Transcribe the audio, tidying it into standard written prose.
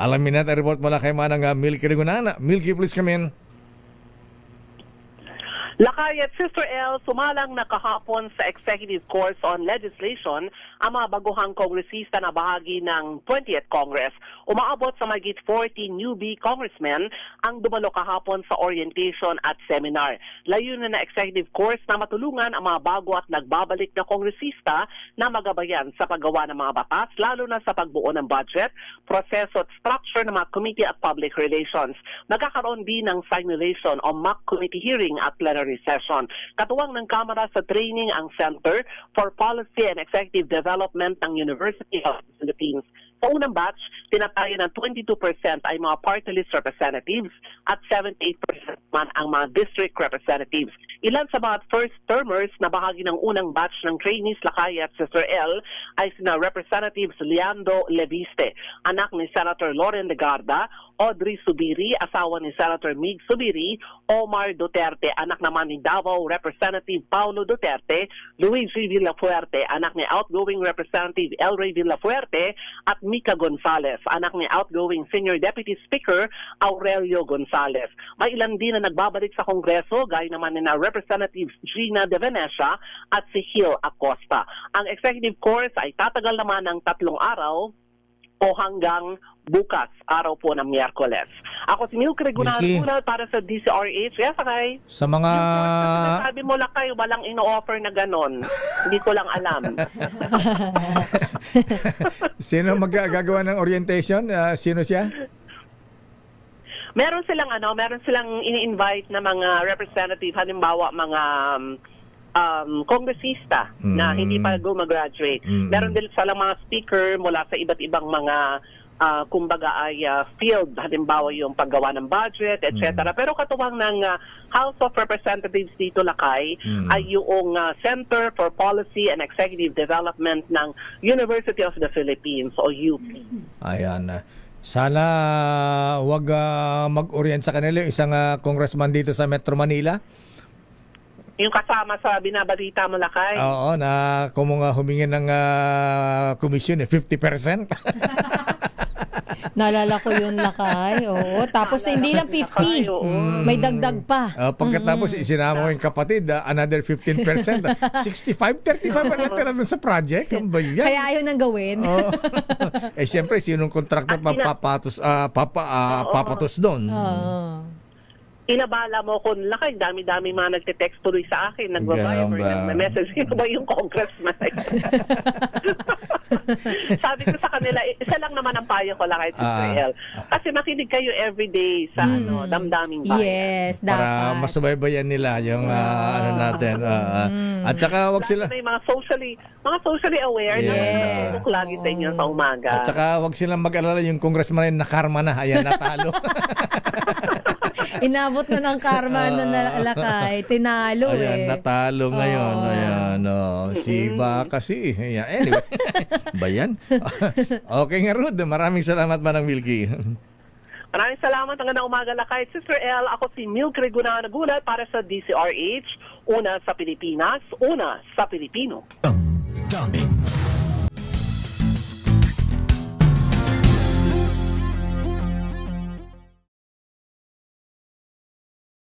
Alamin natin report mula kay Manang Milky Regunana. Milky, please come in. Lakay at Sister L, sumalang na kahapon sa Executive Course on Legislation ang mga baguhang kongresista na bahagi ng 20th Congress. Umaabot sa mahigit 40 newbie congressmen ang dumalo kahapon sa orientation at seminar. Layunin na Executive Course na matulungan ang mga bago at nagbabalik na kongresista na magabayan sa paggawa ng mga batas, lalo na sa pagbuo ng budget, proseso at structure ng mga committee at public relations. Magkakaroon din ng simulation o mock committee hearing at plenary session. Katuwang ng Kamara sa training ang Center for Policy and Executive Development ng University of the Philippines. Sa unang batch, tinatayo ng 22% ay mga party list representatives at 78% man ang mga district representatives. Ilan sa mga first-termers na bahagi ng unang batch ng trainees Lakay at Sister L ay sina Representatives Leandro Leviste, anak ni Senator Loren Legarda, Audrey Subiri, asawa ni Senator Mig Subiri, Omar Duterte, anak naman ni Davao Representative Paulo Duterte, Luigi Villafuerte, anak ni outgoing Representative El Rey Villafuerte, at Mica Gonzalez, anak ni outgoing Senior Deputy Speaker Aurelio Gonzalez. May ilan din na nagbabalik sa Kongreso, gaya naman ni na Representatives Gina De Venecia at si Gil Acosta. Ang Executive Course ay tatagal naman ng 3 araw o hanggang bukas, araw po ng Miyerkules. Ako si Milky Regunana para sa DCRH. Yes, Lakay. Sa mga... Sabi mo, Lakay, walang ino-offer na ganon. Hindi ko lang alam. Sino magagawa ng orientation? Sino siya? Meron silang ini-invite na mga representative, halimbawa mga kongresista na hindi pa gumraduate. Meron din silang mga speaker mula sa iba't ibang mga kumbaga ay field, halimbawa yung paggawa ng budget, etc. Pero katuwang ng House of Representatives dito, Lakay, ay yung Center for Policy and Executive Development ng University of the Philippines o UP. Ayan. Sana wag mag-orient sa kanila isang congressman dito sa Metro Manila. Yung kasama sa binabalita mo, Lakay? Oo, na kung humingi ng commission 50%. Naalala ko yun, Lakay. Oo. Tapos hindi lang 50. May dagdag pa. Pagkatapos isinama ko yung kapatid, another 15%. 65-35 lang sa project. Kaya ayaw nang gawin. Siyempre, sinong kontraktor papatos doon? Inabala mo ko, Lakay, dami-dami mga nagte-text tuloy sa akin, nag-viber, nag-message, sino ba yung congressman? Sabi ko sa kanila, isa lang naman ang payo ko, Lakay, Sister L. Kasi makinig kayo everyday sa damdaming bayan. Yes, dapat. Para masubaybayan nila yung ano natin. At saka wag sila... May mga socially aware na mag-Facebook lagi sa inyo sa umaga. At saka wag silang mag-alala yung congressman ay nakarma na. Ayan, natalo. Inabot na ng karma na Lakay. Tinalo Ayan, natalo ngayon. Ayan, si kasi. Ayan. Anyway, bayan. Okay nga, Ruth. Maraming salamat, Manang Milky. Maraming salamat. Hanggang umaga, Lakay. Sister L, ako si Milky Regunana Gulat para sa DCRH. Una sa Pilipinas, una sa Pilipino. Daming